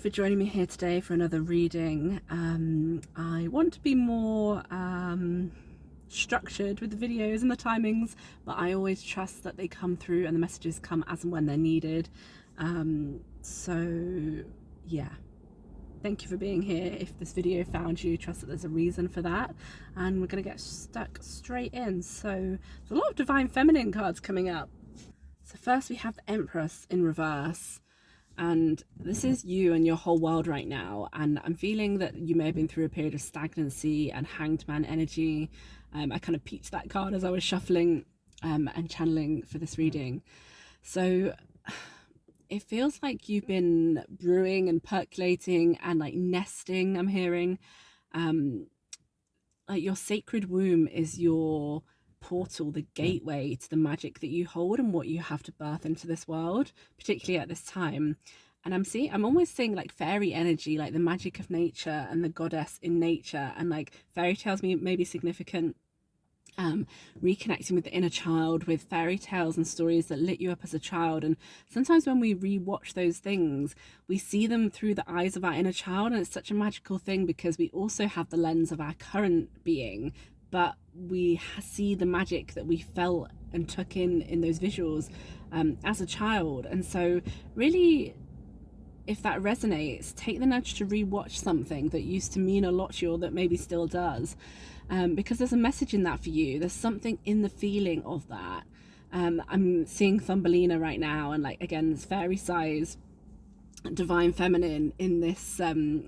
For joining me here today for another reading. I want to be more structured with the videos and the timings, but I always trust that they come through and the messages come as and when they're needed. So yeah, thank you for being here. If this video found you, trust that there's a reason for that, and we're going to get stuck straight in. So there's a lot of divine feminine cards coming up. So first we have the Empress in reverse. And this is you and your whole world right now. And I'm feeling that you may have been through a period of stagnancy and hanged man energy. I kind of peeped that card as I was shuffling and channeling for this reading. So it feels like you've been brewing and percolating and like nesting, I'm hearing. Like your sacred womb is your portal, the gateway to the magic that you hold and what you have to birth into this world, particularly at this time. And I'm almost seeing like fairy energy, like the magic of nature and the goddess in nature, and like fairy tales may be significant. Reconnecting with the inner child, with fairy tales and stories that lit you up as a child. And sometimes when we rewatch those things, we see them through the eyes of our inner child, and it's such a magical thing because we also have the lens of our current being, but we see the magic that we felt and took in those visuals as a child. And so really, if that resonates, take the nudge to rewatch something that used to mean a lot to you, or that maybe still does, because there's a message in that for you. There's something in the feeling of that. I'm seeing Thumbelina right now, and like again, this fairy size divine feminine in this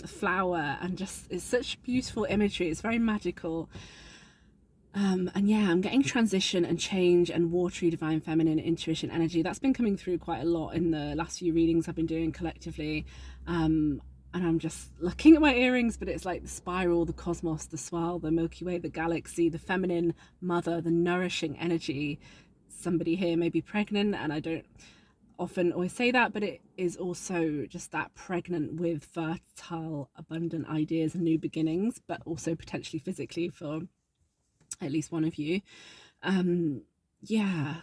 flower, and just it's such beautiful imagery. It's very magical. And yeah, I'm getting transition and change and watery divine feminine intuition energy. That's been coming through quite a lot in the last few readings I've been doing collectively. And I'm just looking at my earrings, but it's like the spiral, the cosmos, the swirl, the Milky Way, the galaxy, the feminine mother, the nourishing energy. Somebody here may be pregnant, and I don't often always say that, but it is also just that pregnant with fertile, abundant ideas and new beginnings, but also potentially physically for at least one of you. Yeah,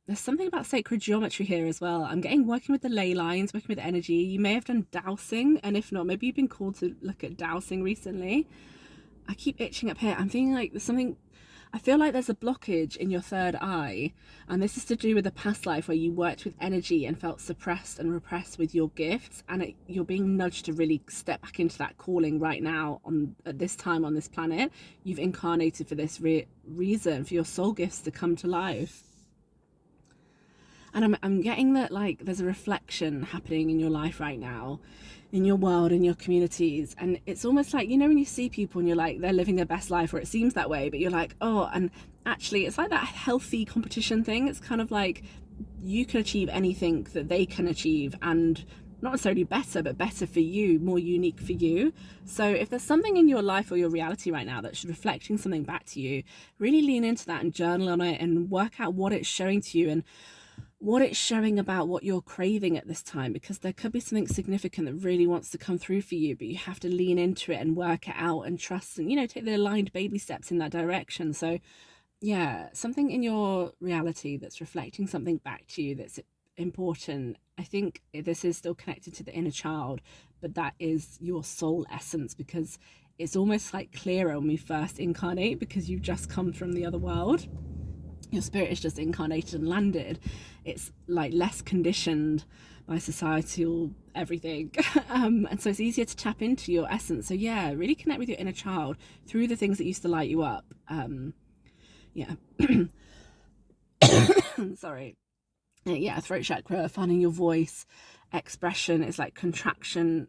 there's something about sacred geometry here as well. I'm getting working with the ley lines, working with energy. You may have done dowsing, and if not, maybe you've been called to look at dowsing recently. I keep itching up here. I'm feeling like there's something, I feel like there's a blockage in your third eye, and this is to do with a past life where you worked with energy and felt suppressed and repressed with your gifts, and you're being nudged to really step back into that calling right now at this time on this planet. You've incarnated for this reason, for your soul gifts to come to life. And I'm getting that like there's a reflection happening in your life right now, in your world, in your communities. And it's almost like, you know, when you see people and you're like, they're living their best life, or it seems that way, but you're like, oh, and actually it's like that healthy competition thing. It's kind of like you can achieve anything that they can achieve, and not necessarily better, but better for you, more unique for you. So if there's something in your life or your reality right now that's reflecting something back to you, really lean into that and journal on it and work out what it's showing to you and what it's showing about what you're craving at this time, because there could be something significant that really wants to come through for you, but you have to lean into it and work it out and trust, and, you know, take the aligned baby steps in that direction. So yeah, something in your reality that's reflecting something back to you that's important. I think this is still connected to the inner child, but that is your soul essence, because it's almost like clearer when we first incarnate, because you've just come from the other world. Your spirit is just incarnated and landed. It's like less conditioned by societal everything. And so it's easier to tap into your essence. So yeah, really connect with your inner child through the things that used to light you up. Yeah. Sorry. Yeah, throat chakra, finding your voice, expression. It's like contraction,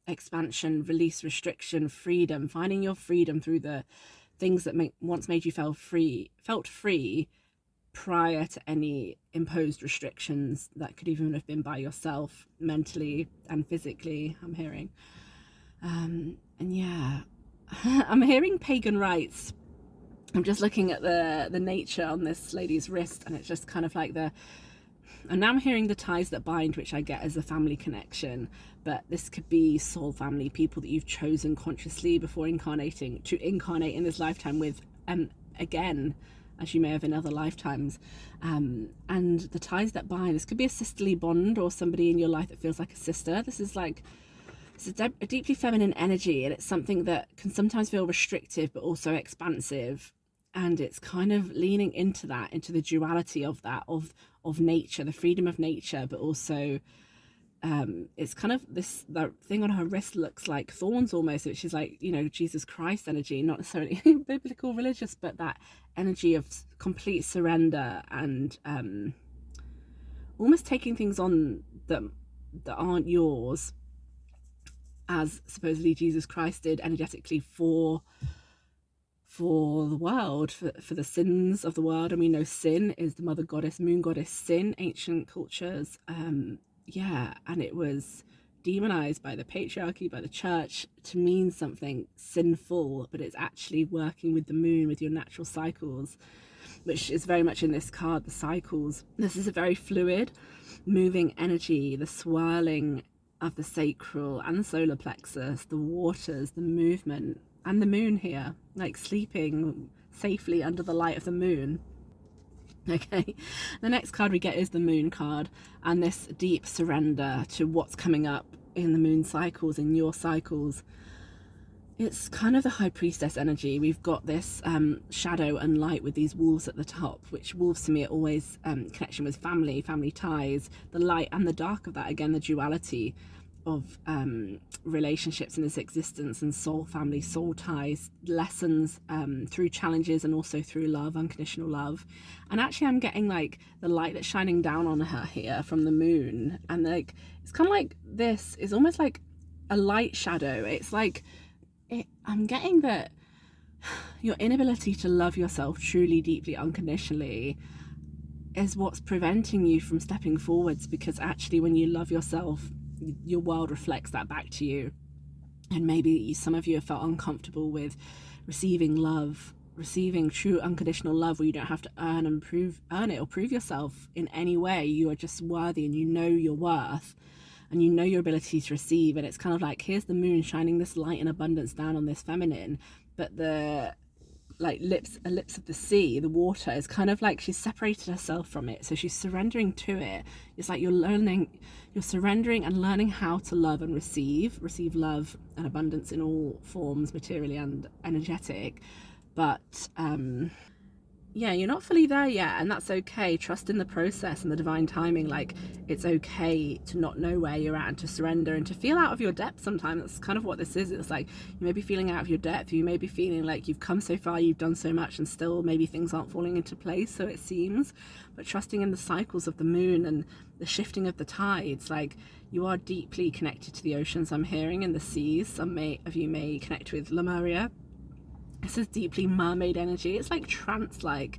expansion, release, restriction, freedom, finding your freedom through the things that once made you felt free prior to any imposed restrictions that could even have been by yourself, mentally and physically, I'm hearing. And yeah, I'm hearing pagan rites. I'm just looking at the nature on this lady's wrist, and it's just kind of like and now I'm hearing the ties that bind, which I get as a family connection, but this could be soul family, people that you've chosen consciously before incarnating to incarnate in this lifetime with, again, as you may have in other lifetimes. And the ties that bind, this could be a sisterly bond or somebody in your life that feels like a sister. This is like It's a deeply feminine energy, and it's something that can sometimes feel restrictive but also expansive. And it's kind of leaning into that, into the duality of that, of nature, the freedom of nature, but also it's kind of this, the thing on her wrist looks like thorns almost, which is like, you know, Jesus Christ energy, not necessarily biblical religious, but that energy of complete surrender and almost taking things on that aren't yours, as supposedly Jesus Christ did energetically for the world, for the sins of the world. And we know sin is the mother goddess, moon goddess Sin, ancient cultures. Yeah, and it was demonized by the patriarchy, by the church, to mean something sinful, but it's actually working with the moon, with your natural cycles, which is very much in this card, the cycles. This is a very fluid, moving energy, the swirling of the sacral and the solar plexus, the waters, the movement, and the moon here, like sleeping safely under the light of the moon. Okay, the next card we get is the moon card, and this deep surrender to what's coming up in the moon cycles, in your cycles. It's kind of the high priestess energy. We've got this shadow and light with these wolves at the top, which wolves to me are always connection with family ties, the light and the dark of that, again, the duality of relationships in this existence, and soul family, soul ties, lessons through challenges, and also through love, unconditional love. And actually I'm getting like the light that's shining down on her here from the moon, and like it's kind of like, this is almost like a light shadow. It's like I'm getting that your inability to love yourself truly, deeply, unconditionally is what's preventing you from stepping forwards, because actually when you love yourself, your world reflects that back to you. And maybe some of you have felt uncomfortable with receiving love, receiving true unconditional love, where you don't have to earn it or prove yourself in any way. You are just worthy, and you know your worth, and you know your ability to receive. And it's kind of like, here's the moon shining this light and abundance down on this feminine, but the like lips of the sea, the water, is kind of like she's separated herself from it, so she's surrendering to it. It's like you're surrendering and learning how to love and receive love and abundance in all forms, materially and energetic. But yeah, you're not fully there yet, and that's okay. Trust in the process and the divine timing. Like, it's okay to not know where you're at, and to surrender, and to feel out of your depth sometimes. That's kind of what this is. It's like you may be feeling out of your depth, you may be feeling like you've come so far, you've done so much, and still maybe things aren't falling into place, so it seems. But trusting in the cycles of the moon and the shifting of the tides, like, you are deeply connected to the oceans, I'm hearing, and the seas. Some of you may connect with Lemuria. This is deeply mermaid energy. It's like trance-like.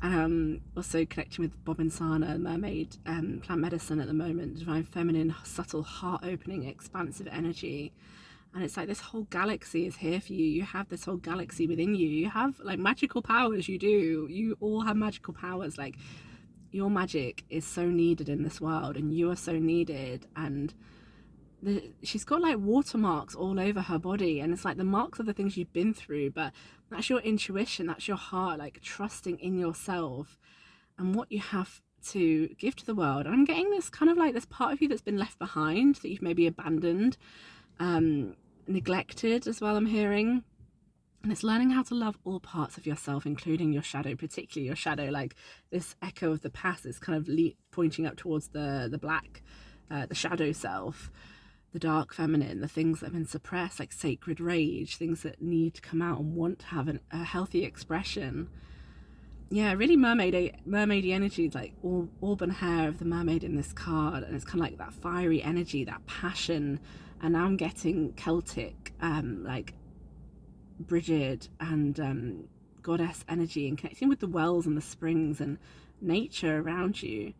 Also connecting with Bob and Sana, mermaid, plant medicine at the moment, divine feminine, subtle, heart-opening, expansive energy. And it's like this whole galaxy is here for you. You have this whole galaxy within you. You have like magical powers. You all have magical powers. Like, your magic is so needed in this world, and you are so needed. And she's got like watermarks all over her body, and it's like the marks of the things you've been through, but that's your intuition, that's your heart, like trusting in yourself and what you have to give to the world. And I'm getting this kind of like this part of you that's been left behind, that you've maybe abandoned, neglected as well, I'm hearing. And it's learning how to love all parts of yourself, including your shadow, particularly your shadow. Like, this echo of the past is kind of pointing up towards the black, the shadow self, the dark feminine, the things that have been suppressed, like sacred rage, things that need to come out and want to have a healthy expression. Yeah, really mermaidy energy, like auburn hair of the mermaid in this card, and it's kind of like that fiery energy, that passion. And now I'm getting Celtic, like Bridget and goddess energy, and connecting with the wells and the springs and nature around you.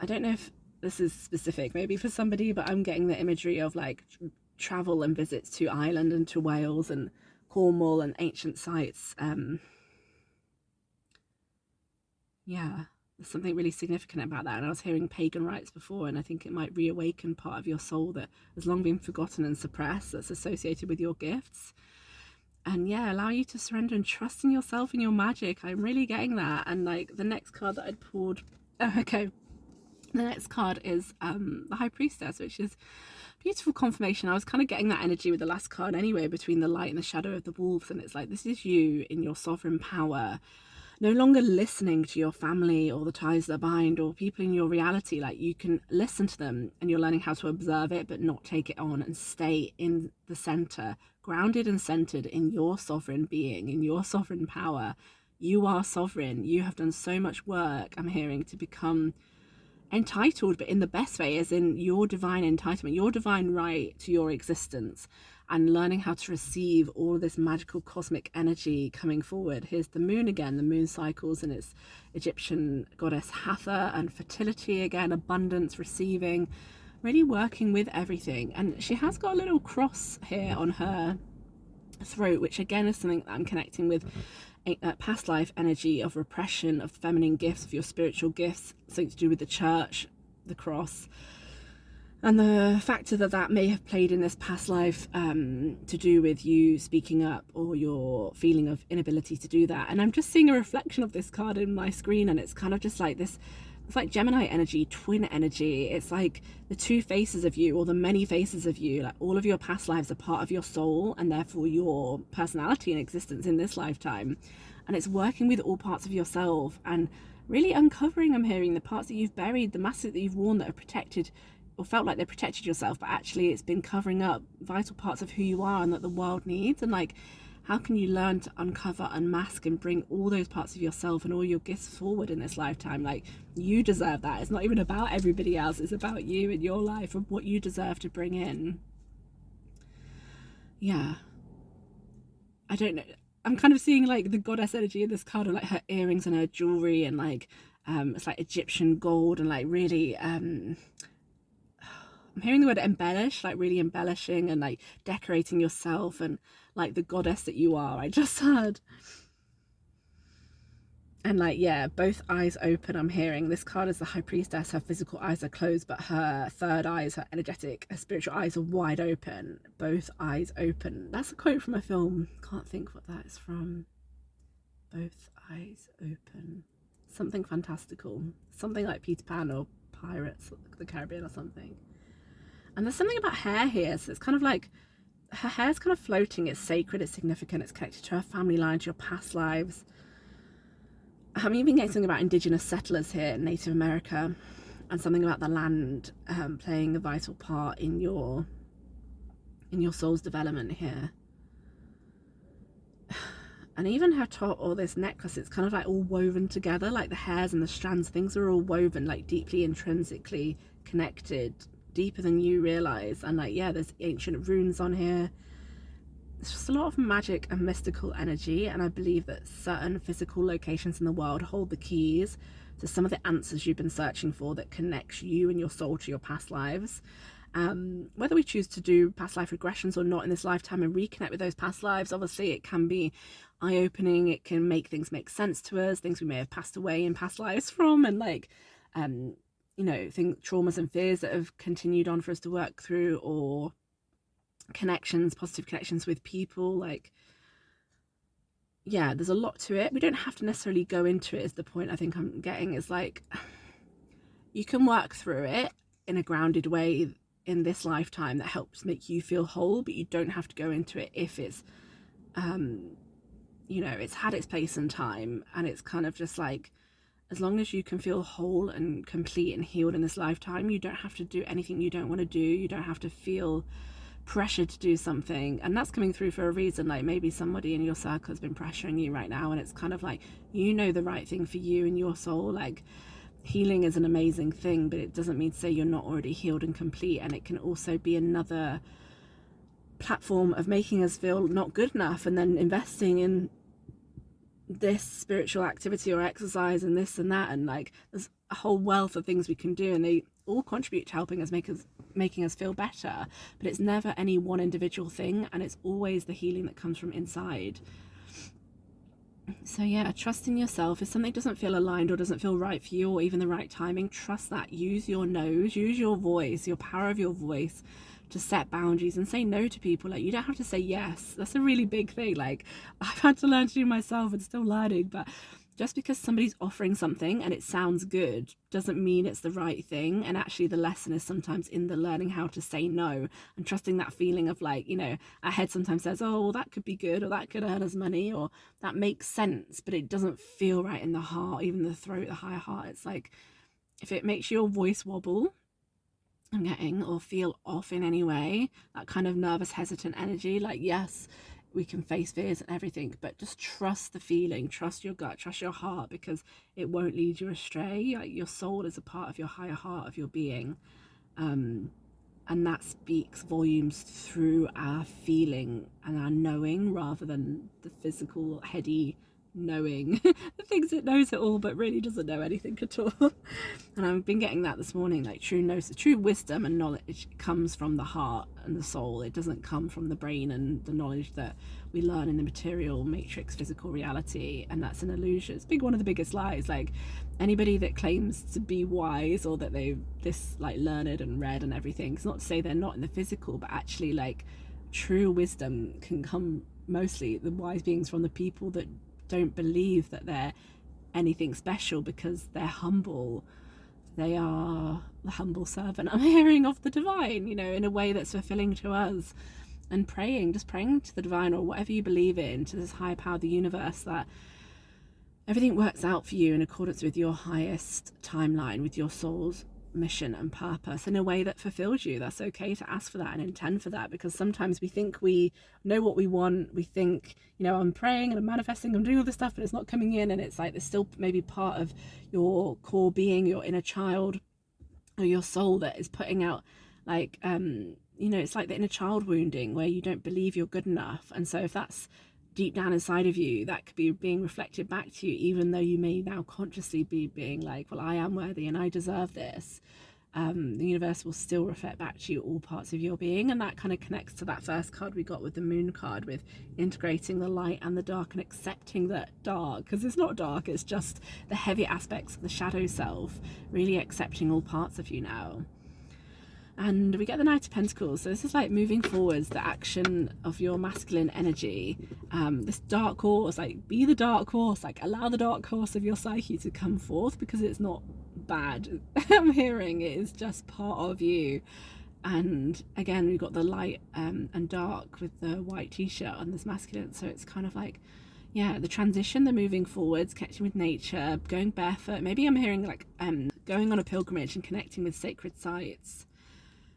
I don't know if this is specific maybe for somebody, but I'm getting the imagery of like travel and visits to Ireland and to Wales and Cornwall and ancient sites. Yeah, there's something really significant about that. And I was hearing pagan rites before, and I think it might reawaken part of your soul that has long been forgotten and suppressed, that's associated with your gifts. And yeah, allow you to surrender and trust in yourself and your magic. I'm really getting that. And like the next card that I'd pulled, oh, okay, The next card is the High Priestess, which is beautiful confirmation. I was kind of getting that energy with the last card anyway, between the light and the shadow of the wolves. And it's like, this is you in your sovereign power, no longer listening to your family or the ties that bind or people in your reality. Like, you can listen to them and you're learning how to observe it, but not take it on, and stay in the center, grounded and centered in your sovereign being, in your sovereign power. You are sovereign. You have done so much work, I'm hearing, to become entitled, but in the best way, as in your divine entitlement, your divine right to your existence, and learning how to receive all of this magical cosmic energy coming forward. Here's the moon again, the moon cycles, and its Egyptian goddess Hathor, and fertility again, abundance, receiving, really working with everything. And she has got a little cross here on her throat, which again is something that I'm connecting with, past life energy of repression, of feminine gifts, of your spiritual gifts, something to do with the church, the cross, and the factor that that may have played in this past life, to do with you speaking up or your feeling of inability to do that. And I'm just seeing a reflection of this card in my screen, and it's kind of just like this, it's like Gemini energy, twin energy. It's like the two faces of you, or the many faces of you. Like, all of your past lives are part of your soul, and therefore your personality and existence in this lifetime. And it's working with all parts of yourself and really uncovering, I'm hearing, the parts that you've buried, the masks that you've worn that have protected or felt like they protected yourself, but actually it's been covering up vital parts of who you are and that the world needs. And like, how can you learn to uncover, unmask, and bring all those parts of yourself and all your gifts forward in this lifetime? Like, you deserve that. It's not even about everybody else. It's about you and your life and what you deserve to bring in. Yeah. I don't know. I'm kind of seeing like the goddess energy in this card, of like her earrings and her jewelry, and like it's like Egyptian gold, and like really I'm hearing the word embellish, like really embellishing and like decorating yourself, and like the goddess that you are, I just heard. And like, yeah, both eyes open, I'm hearing. This card is the High Priestess. Her physical eyes are closed, but her third eyes, her energetic, her spiritual eyes are wide open. Both eyes open. That's a quote from a film. Can't think what that is from. Both eyes open. Something fantastical. Something like Peter Pan or Pirates of the Caribbean or something. And there's something about hair here. So it's kind of like, her hair's kind of floating. It's sacred, it's significant, it's connected to her family line, to your past lives. I'm even getting something about indigenous settlers here in Native America, and something about the land playing a vital part in your soul's development here. And even her top, or this necklace, it's kind of like all woven together, like the hairs and the strands, things are all woven, like deeply intrinsically connected, deeper than you realize. And like, yeah, there's ancient runes on here. It's just a lot of magic and mystical energy, and I believe that certain physical locations in the world hold the keys to some of the answers you've been searching for, that connects you and your soul to your past lives. Whether we choose to do past life regressions or not in this lifetime and reconnect with those past lives, obviously it can be eye-opening. It can make things make sense to us, things we may have passed away in past lives from, and like you know, traumas and fears that have continued on for us to work through, or connections, positive connections with people. Like, yeah, there's a lot to it. We don't have to necessarily go into it, is the point I think I'm getting. Is like, you can work through it in a grounded way in this lifetime that helps make you feel whole, but you don't have to go into it if it's you know, it's had its place and time, and it's kind of just like, as long as you can feel whole and complete and healed in this lifetime, you don't have to do anything you don't want to do. You don't have to feel pressure to do something. And that's coming through for a reason. Like, maybe somebody in your circle has been pressuring you right now, and it's kind of like, you know, the right thing for you and your soul. Like, healing is an amazing thing, but it doesn't mean to say you're not already healed and complete. And it can also be another platform of making us feel not good enough, and then investing in this spiritual activity or exercise and this and that, and like, there's a whole wealth of things we can do, and they all contribute to helping us, making us feel better. But it's never any one individual thing, and it's always the healing that comes from inside. So yeah, trust in yourself. If something doesn't feel aligned or doesn't feel right for you, or even the right timing, trust that. Use your nose, use your voice, your power of your voice, to set boundaries and say no to people. Like, you don't have to say yes. That's a really big thing. Like, I've had to learn to do myself and still learning, but just because somebody's offering something and it sounds good doesn't mean it's the right thing. And actually the lesson is sometimes in the learning how to say no and trusting that feeling of like, you know, our head sometimes says, oh, well, that could be good, or that could earn us money, or that makes sense, but it doesn't feel right in the heart, even the throat, the higher heart. It's like, if it makes your voice wobble, I'm getting, or feel off in any way, that kind of nervous, hesitant energy, like, yes, we can face fears and everything, but just trust the feeling, trust your gut, trust your heart, because it won't lead you astray. Like, your soul is a part of your higher heart, of your being, and that speaks volumes through our feeling and our knowing, rather than the physical heady knowing that thinks it knows it all but really doesn't know anything at all. And I've been getting that this morning, like true wisdom and knowledge comes from the heart and the soul. It doesn't come from the brain and the knowledge that we learn in the material matrix physical reality, and that's an illusion. It's one of the biggest lies. Like, anybody that claims to be wise, or that they've this like learned and read and everything, it's not to say they're not in the physical, but actually like true wisdom can come, mostly the wise beings, from the people that don't believe that they're anything special, because they're humble. They are the humble servant, I'm hearing, of the divine, you know, in a way that's fulfilling to us. And praying to the divine, or whatever you believe in, to this higher power, the universe, that everything works out for you in accordance with your highest timeline, with your soul's mission and purpose, in a way that fulfills you. That's okay to ask for that and intend for that, because sometimes we think we know what we want. We think, you know, I'm praying and I'm manifesting, I'm doing all this stuff, but it's not coming in. And it's like there's still maybe part of your core being, your inner child, or your soul, that is putting out like you know, it's like the inner child wounding, where you don't believe you're good enough. And so if that's deep down inside of you, that could be being reflected back to you, even though you may now consciously be being like, well, I am worthy and I deserve this. The universe will still reflect back to you all parts of your being. And that kind of connects to that first card we got with the moon card, with integrating the light and the dark, and accepting that dark, because it's not dark, it's just the heavy aspects of the shadow self, really accepting all parts of you now. And we get the Knight of Pentacles. So this is like moving forwards, the action of your masculine energy. This dark horse, like, be the dark horse, like allow the dark horse of your psyche to come forth, because it's not bad. I'm hearing it is just part of you. And again, we've got the light and dark with the white t-shirt on this masculine. So it's kind of like, yeah, the transition, the moving forwards, connecting with nature, going barefoot. Maybe I'm hearing like going on a pilgrimage and connecting with sacred sites.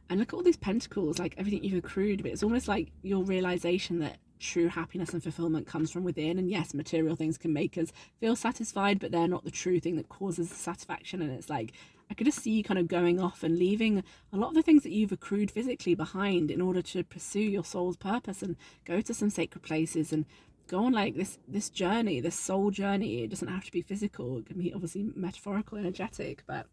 And look at all these pentacles, like everything you've accrued, but it's almost like your realization that true happiness and fulfillment comes from within. And yes, material things can make us feel satisfied, but they're not the true thing that causes the satisfaction. And it's like, I could just see you kind of going off and leaving a lot of the things that you've accrued physically behind in order to pursue your soul's purpose, and go to some sacred places and go on like this journey, this soul journey. It doesn't have to be physical. It can be obviously metaphorical, energetic, but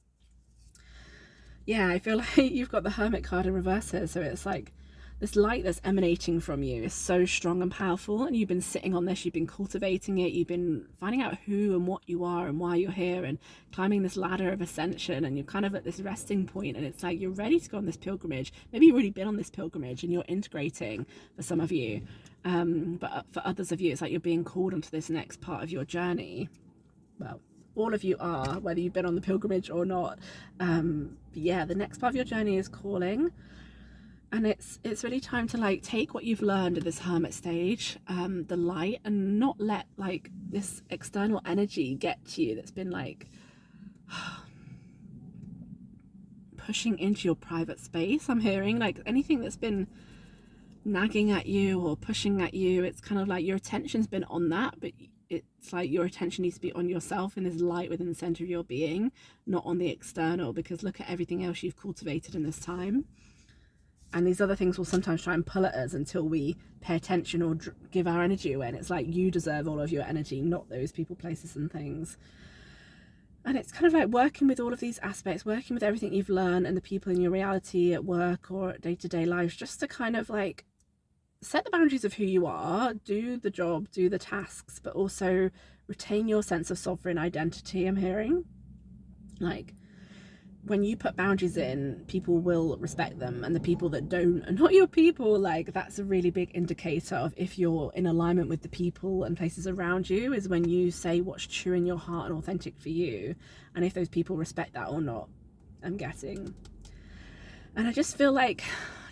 yeah, I feel like you've got the Hermit card in reverse here. So it's like this light that's emanating from you is so strong and powerful, and you've been sitting on this, you've been cultivating it, you've been finding out who and what you are and why you're here, and climbing this ladder of ascension, and you're kind of at this resting point, and it's like you're ready to go on this pilgrimage. Maybe you've already been on this pilgrimage and you're integrating, for some of you, but for others of you, it's like you're being called onto this next part of your journey. Well, all of you are, whether you've been on the pilgrimage or not. But yeah, the next part of your journey is calling, and it's really time to like take what you've learned at this hermit stage, the light, and not let like this external energy get to you that's been like pushing into your private space. I'm hearing like anything that's been nagging at you or pushing at you, it's kind of like your attention's been on that, but it's like your attention needs to be on yourself in this light within the center of your being, not on the external, because look at everything else you've cultivated in this time. And these other things will sometimes try and pull at us until we pay attention or give our energy away. And it's like, you deserve all of your energy, not those people, places and things. And it's kind of like working with all of these aspects, working with everything you've learned and the people in your reality at work or at day-to-day life, just to kind of like set the boundaries of who you are, do the job, do the tasks, but also retain your sense of sovereign identity. I'm hearing like when you put boundaries in, people will respect them, and the people that don't are not your people. Like, that's a really big indicator of if you're in alignment with the people and places around you, is when you say what's true in your heart and authentic for you, and if those people respect that or not, I'm guessing. And I just feel like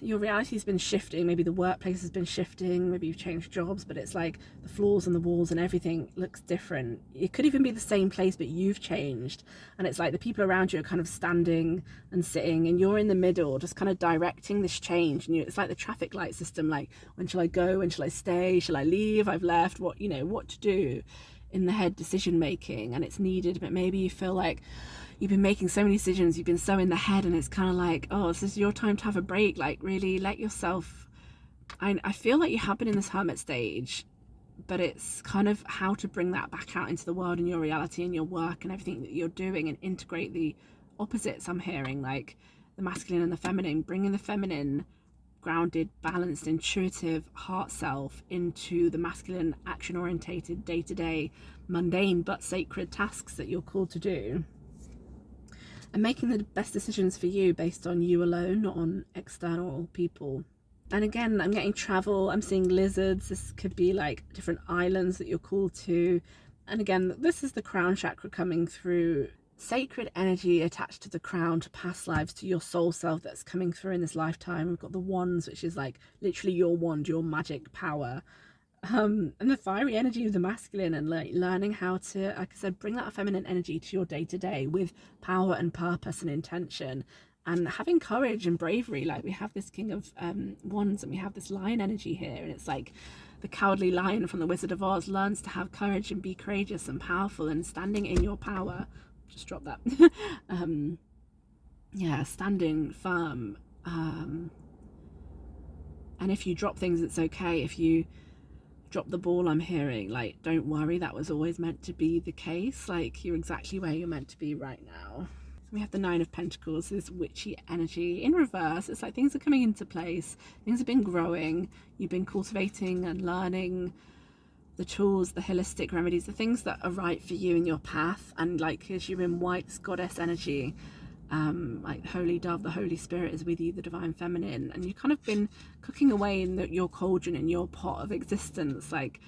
your reality has been shifting. Maybe the workplace has been shifting, maybe you've changed jobs, but it's like the floors and the walls and everything looks different. It could even be the same place, but you've changed, and it's like the people around you are kind of standing and sitting, and you're in the middle just kind of directing this change. And it's like the traffic light system, like, when shall I go, when shall I stay, shall I leave, I've left, what to do, in the head decision making, and it's needed. But maybe you feel like you've been making so many decisions, you've been so in the head, and it's kind of like, oh, this is your time to have a break. Like, really let yourself, I feel like you have been in this hermit stage, but it's kind of how to bring that back out into the world and your reality and your work and everything that you're doing, and integrate the opposites. I'm hearing like the masculine and the feminine, bringing the feminine grounded, balanced, intuitive heart self into the masculine, action orientated, day-to-day, mundane but sacred tasks that you're called to do, and making the best decisions for you based on you alone, not on external people. And again, I'm getting travel, I'm seeing lizards. This could be like different islands that you're called to. And again, this is the crown chakra coming through. Sacred energy attached to the crown, to past lives, to your soul self that's coming through in this lifetime. We've got the wands, which is like literally your wand, your magic power. And the fiery energy of the masculine, and like learning how to, like I said, bring that feminine energy to your day-to-day with power and purpose and intention, and having courage and bravery. Like, we have this king of wands, and we have this lion energy here, and it's like the cowardly lion from the Wizard of Oz learns to have courage and be courageous and powerful and standing in your power. Just drop that. Yeah, standing firm. And if you drop things, it's okay. If you drop the ball, I'm hearing, like, don't worry, that was always meant to be the case. Like, you're exactly where you're meant to be right now. We have the Nine of Pentacles, this witchy energy in reverse. It's like things are coming into place, things have been growing, you've been cultivating and learning the tools, the holistic remedies, the things that are right for you in your path. And like, as you're in white goddess energy, like the holy dove, the Holy Spirit is with you, the divine feminine, and you've kind of been cooking away in your cauldron, in your pot of existence, like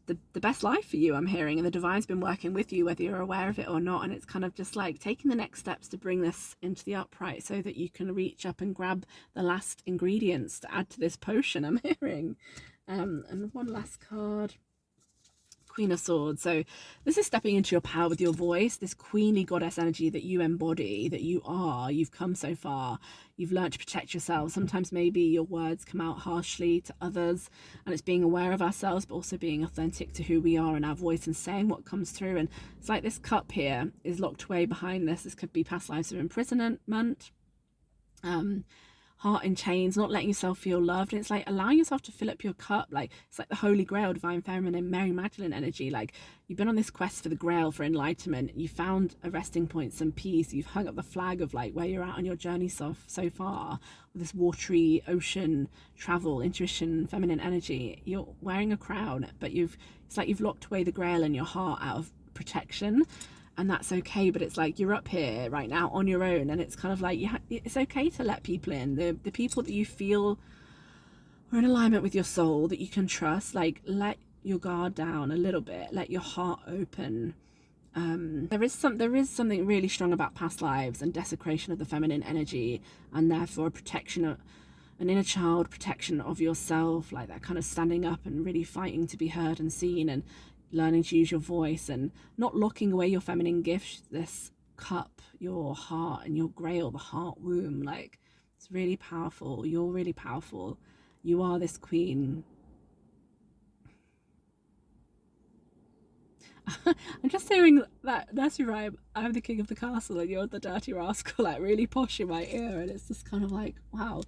the best life for you, I'm hearing, and the divine's been working with you whether you're aware of it or not. And it's kind of just like taking the next steps to bring this into the upright so that you can reach up and grab the last ingredients to add to this potion, I'm hearing. And one last card, Queen of Swords. So this is stepping into your power with your voice, this queenly goddess energy that you embody, that you are. You've come so far, you've learned to protect yourself. Sometimes maybe your words come out harshly to others, and it's being aware of ourselves, but also being authentic to who we are and our voice, and saying what comes through. And it's like this cup here is locked away behind this. This could be past lives of imprisonment, heart in chains, not letting yourself feel loved. And it's like allowing yourself to fill up your cup. Like, it's like the Holy Grail, divine feminine, Mary Magdalene energy. Like, you've been on this quest for the Grail, for enlightenment, you found a resting point, some peace, you've hung up the flag of like where you're at on your journey so far, with this watery ocean travel, intuition, feminine energy. You're wearing a crown, but it's like you've locked away the Grail in your heart out of protection. And that's okay, but it's like you're up here right now on your own, and it's kind of like it's okay to let people in, the people that you feel are in alignment with your soul, that you can trust. Like, let your guard down a little bit, let your heart open. There is something really strong about past lives and desecration of the feminine energy, and therefore a protection of an inner child, protection of yourself, like that kind of standing up and really fighting to be heard and seen, and learning to use your voice and not locking away your feminine gifts, this cup, your heart and your grail, the heart womb. Like, it's really powerful. You're really powerful. You are this queen. I'm just hearing that nursery rhyme, I'm the king of the castle and you're the dirty rascal, like really posh in my ear. And it's just kind of like, wow.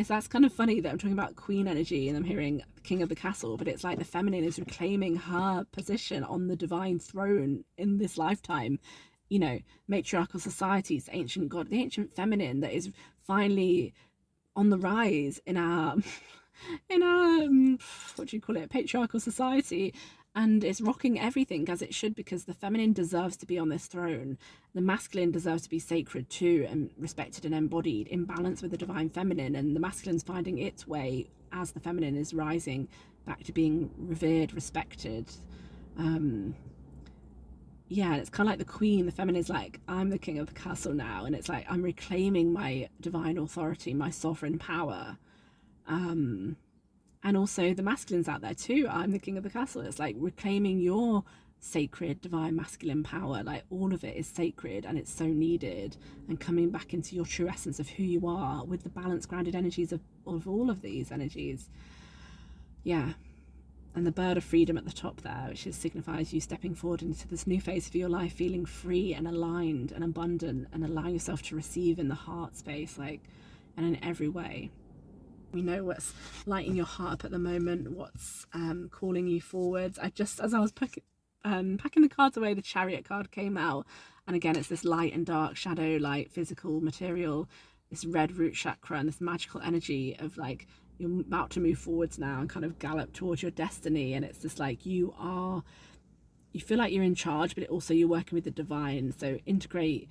That's kind of funny that I'm talking about queen energy and I'm hearing the king of the castle, but it's like the feminine is reclaiming her position on the divine throne in this lifetime. You know, matriarchal societies, the ancient feminine that is finally on the rise in our what do you call it, patriarchal society. And it's rocking everything as it should, because the feminine deserves to be on this throne. The masculine deserves to be sacred too, and respected and embodied in balance with the divine feminine. And the masculine's finding its way as the feminine is rising back to being revered, respected. Yeah, it's kind of like the queen. The feminine is like, I'm the king of the castle now. And it's like, I'm reclaiming my divine authority, my sovereign power. And also the masculine's out there too. I'm the king of the castle. It's like reclaiming your sacred divine masculine power. Like all of it is sacred and it's so needed, and coming back into your true essence of who you are with the balanced grounded energies of all of these energies. Yeah. And the bird of freedom at the top there, which signifies you stepping forward into this new phase of your life, feeling free and aligned and abundant, and allowing yourself to receive in the heart space, like, and in every way. You know what's lighting your heart up at the moment, what's calling you forwards. As I was packing the cards away, the Chariot card came out, and again it's this light and dark, shadow, light, physical, material, this red root chakra, and this magical energy of like you're about to move forwards now and kind of gallop towards your destiny. And it's just like you feel like you're in charge, but also you're working with the divine. So integrate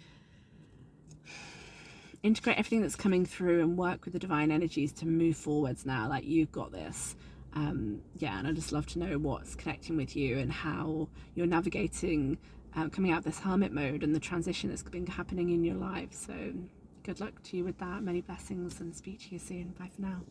everything that's coming through and work with the divine energies to move forwards now. Like, you've got this. Yeah, and I'd just love to know what's connecting with you and how you're navigating coming out of this hermit mode and the transition that's been happening in your life. So good luck to you with that. Many blessings, and speak to you soon. Bye for now.